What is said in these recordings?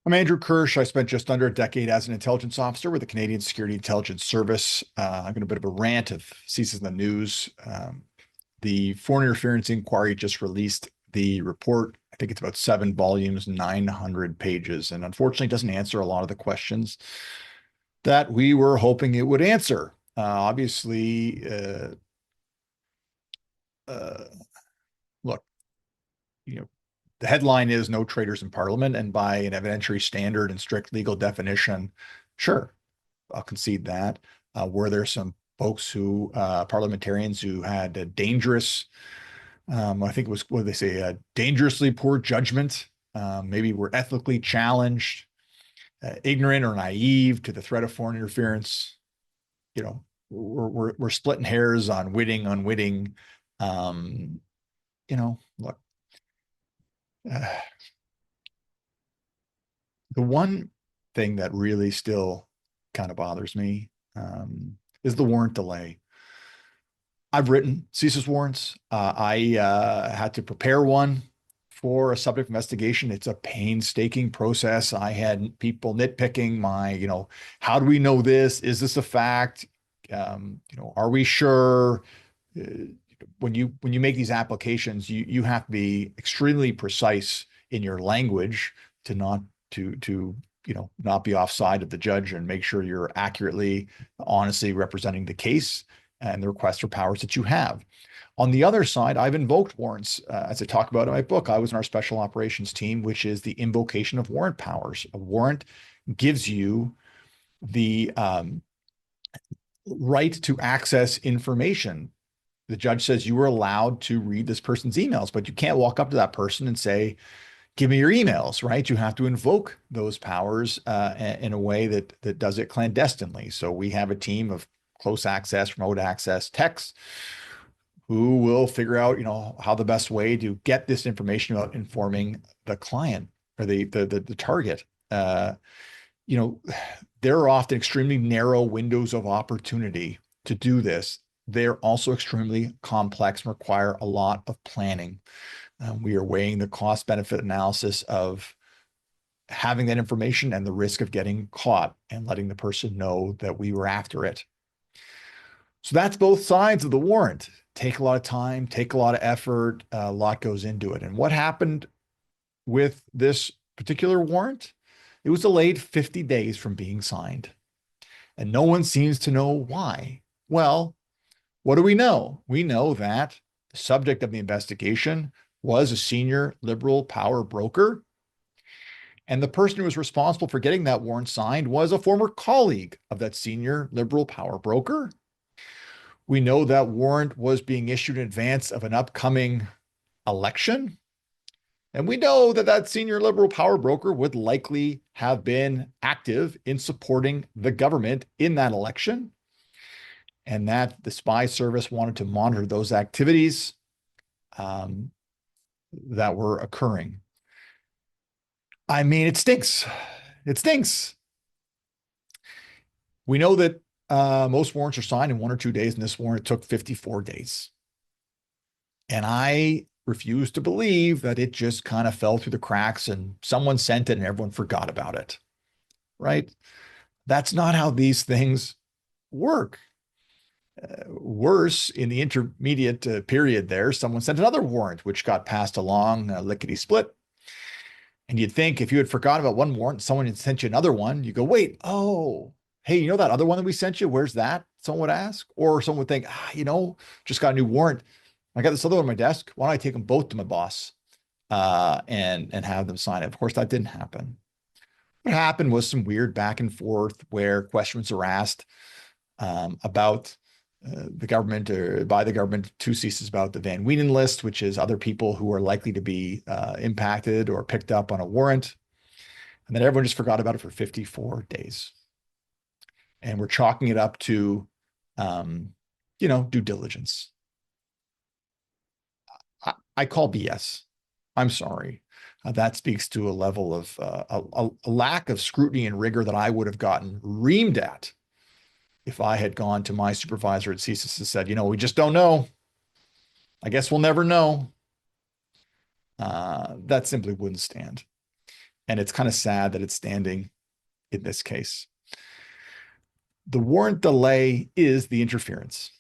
I'm Andrew Kirsch. I spent just under a decade as an intelligence officer with the Canadian Security Intelligence Service. I'm going a bit of a rant of CSIS in the news. The Foreign Interference Inquiry just released the report. I think it's about 7 volumes, 900 pages, and unfortunately doesn't answer a lot of the questions that we were hoping it would answer. Obviously, uh, look, you know, the headline is "No Traitors in Parliament," and by an evidentiary standard and strict legal definition, sure, I'll concede that. Were there some folks who, parliamentarians who had a dangerous, I think it was, what do they say, dangerously poor judgment, maybe were ethically challenged, ignorant or naive to the threat of foreign interference? You know, we're splitting hairs on witting, unwitting. Look, uh, the one thing that really still kind of bothers me is the warrant delay. I've written CSIS warrants. I had to prepare one for a subject investigation. It's a painstaking process. I had people nitpicking how do we know this? Is this a fact? Are we sure? When you make these applications, you have to be extremely precise in your language to not be offside of the judge and make sure you're accurately, honestly representing the case and the request for powers that you have. On the other side, I've invoked warrants. As I talk about in my book, I was in our special operations team, which is the invocation of warrant powers. A warrant gives you the right to access information. The judge says you were allowed to read this person's emails, but you can't walk up to that person and say, give me your emails, right? You have to invoke those powers in a way that does it clandestinely. So we have a team of close access, remote access techs who will figure out, how the best way to get this information about informing the client or the target. There are often extremely narrow windows of opportunity to do this. They're also extremely complex and require a lot of planning. We are weighing the cost benefit analysis of having that information and the risk of getting caught and letting the person know that we were after it. So that's both sides of the warrant. Take a lot of time, take a lot of effort, a lot goes into it. And what happened with this particular warrant? It was delayed 50 days from being signed. And no one seems to know why. Well, what do we know? We know that the subject of the investigation was a senior Liberal power broker. And the person who was responsible for getting that warrant signed was a former colleague of that senior Liberal power broker. We know that warrant was being issued in advance of an upcoming election. And we know that that senior Liberal power broker would likely have been active in supporting the government in that election, and that the spy service wanted to monitor those activities that were occurring. I mean, it stinks. It stinks. We know that most warrants are signed in 1 or 2 days, and this warrant took 54 days. And I refuse to believe that it just kind of fell through the cracks and someone sent it and everyone forgot about it, right? That's not how these things work. Worse, in the intermediate period there, someone sent another warrant, which got passed along lickety-split. And you'd think if you had forgotten about one warrant, someone had sent you another one, you go, wait, oh, hey, that other one that we sent you? Where's that? Someone would ask. Or someone would think, just got a new warrant. I got this other one on my desk. Why don't I take them both to my boss and have them sign it? Of course, that didn't happen. What happened was some weird back and forth where questions are asked about the government or by the government to CSIS about the Van Wienen list, which is other people who are likely to be impacted or picked up on a warrant. And then everyone just forgot about it for 54 days. And we're chalking it up to, due diligence. I call BS. I'm sorry. That speaks to a level of a lack of scrutiny and rigor that I would have gotten reamed at if I had gone to my supervisor at CSIS and said, we just don't know. I guess we'll never know. That simply wouldn't stand. And it's kind of sad that it's standing in this case. The warrant delay is the interference.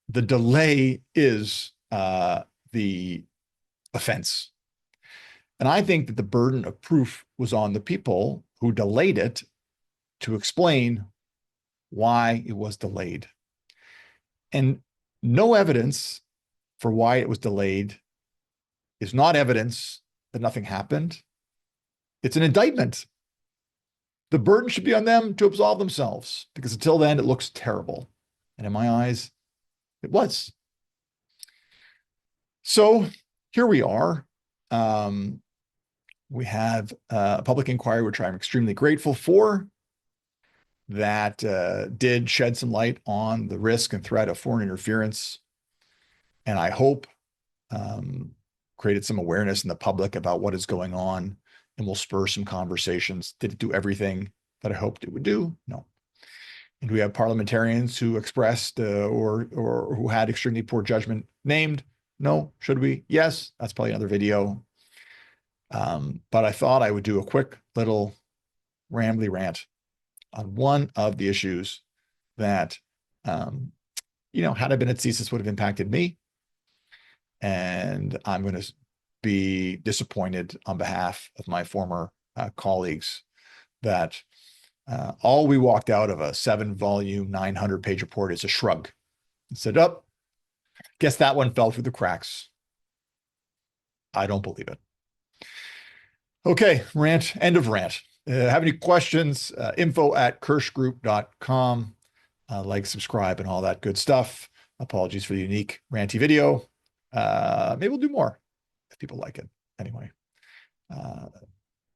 The delay is the offense. And I think that the burden of proof was on the people who delayed it to explain why it was delayed. And no evidence for why it was delayed is not evidence that nothing happened. It's an indictment. The burden should be on them to absolve themselves, because until then, it looks terrible. And in my eyes, it was. So here we are. We have a public inquiry, which I'm extremely grateful for, that did shed some light on the risk and threat of foreign interference. And I hope created some awareness in the public about what is going on and will spur some conversations. Did it do everything that I hoped it would do? No. And we have parliamentarians who expressed or who had extremely poor judgment named? No. Should we? Yes. That's probably another video. But I thought I would do a quick little rambly rant on one of the issues that, had I been at CSIS, would have impacted me. And I'm going to be disappointed on behalf of my former colleagues that all we walked out of a 7-volume, 900-page report is a shrug and said, oh, guess that one fell through the cracks. I don't believe it. Okay, rant, end of rant. Have any questions? info@kirschgroup.com. Like, subscribe, and all that good stuff. Apologies for the unique ranty video. Maybe we'll do more if people like it. Anyway,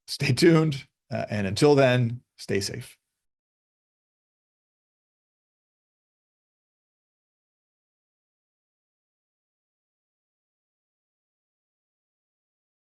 stay tuned. And until then, stay safe.